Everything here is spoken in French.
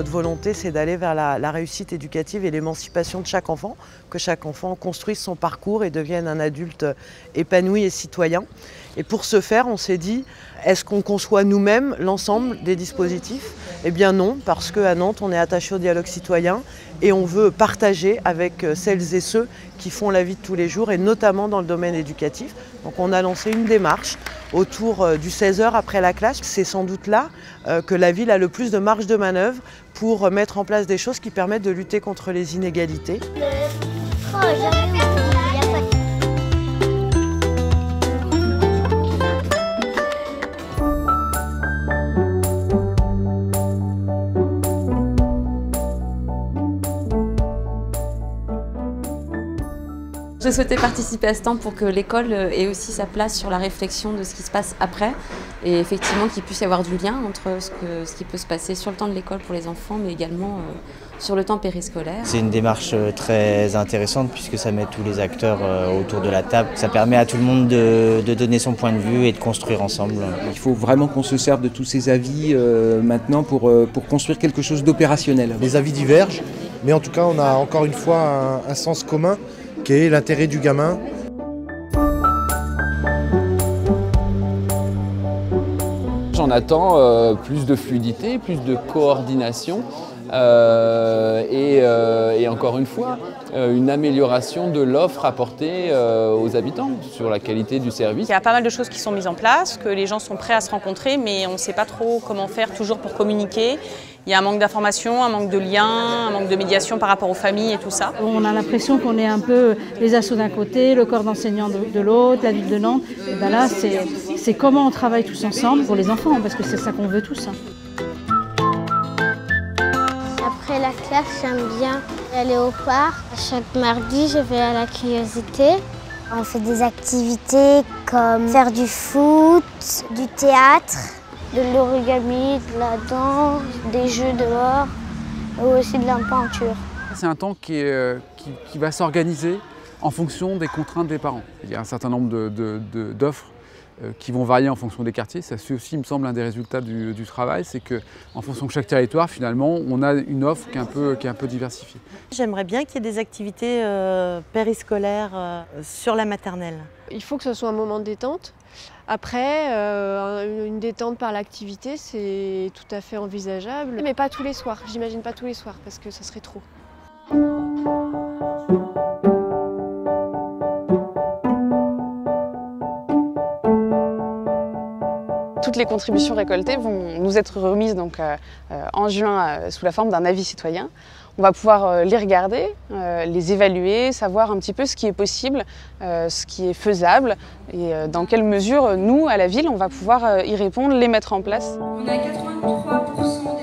notre volonté, c'est d'aller vers la réussite éducative et l'émancipation de chaque enfant, que chaque enfant construise son parcours et devienne un adulte épanoui et citoyen. Et pour ce faire, on s'est dit, est-ce qu'on conçoit nous-mêmes l'ensemble des dispositifs? Eh bien non, parce qu'à Nantes, on est attaché au dialogue citoyen et on veut partager avec celles et ceux qui font la vie de tous les jours, et notamment dans le domaine éducatif. Donc on a lancé une démarche autour du 16h après la classe. C'est sans doute là que la ville a le plus de marge de manœuvre pour mettre en place des choses qui permettent de lutter contre les inégalités. Je souhaitais participer à ce temps pour que l'école ait aussi sa place sur la réflexion de ce qui se passe après, et effectivement qu'il puisse y avoir du lien entre ce qui peut se passer sur le temps de l'école pour les enfants, mais également sur le temps périscolaire. C'est une démarche très intéressante puisque ça met tous les acteurs autour de la table. Ça permet à tout le monde de donner son point de vue et de construire ensemble. Il faut vraiment qu'on se serve de tous ces avis maintenant pour construire quelque chose d'opérationnel. Les avis divergent, mais en tout cas on a encore une fois un sens commun qui est l'intérêt du gamin. J'en attends plus de fluidité, plus de coordination et encore une fois, une amélioration de l'offre apportée aux habitants sur la qualité du service. Il y a pas mal de choses qui sont mises en place, que les gens sont prêts à se rencontrer, mais on ne sait pas trop comment faire toujours pour communiquer. Il y a un manque d'information, un manque de liens, un manque de médiation par rapport aux familles et tout ça. On a l'impression qu'on est un peu les assos d'un côté, le corps d'enseignants de l'autre, la ville de Nantes. Et ben là, c'est comment on travaille tous ensemble pour les enfants, parce que c'est ça qu'on veut tous. Après la classe, j'aime bien aller au parc. Chaque mardi, je vais à la Curiosité. On fait des activités comme faire du foot, du théâtre, de l'origami, de la danse, des jeux dehors, et aussi de la peinture. C'est un temps qui va s'organiser en fonction des contraintes des parents. Il y a un certain nombre d'offres qui vont varier en fonction des quartiers. Ça, c'est aussi, il me semble, un des résultats du travail, c'est qu'en fonction de chaque territoire, finalement, on a une offre qui est un peu diversifiée. J'aimerais bien qu'il y ait des activités périscolaires sur la maternelle. Il faut que ce soit un moment de détente. Après, une détente par l'activité, c'est tout à fait envisageable. Mais pas tous les soirs, j'imagine pas tous les soirs, parce que ça serait trop. Toutes les contributions récoltées vont nous être remises donc, en juin sous la forme d'un avis citoyen. On va pouvoir les regarder, les évaluer, savoir un petit peu ce qui est possible, ce qui est faisable et dans quelle mesure, nous, à la ville, on va pouvoir y répondre, les mettre en place. On a 83%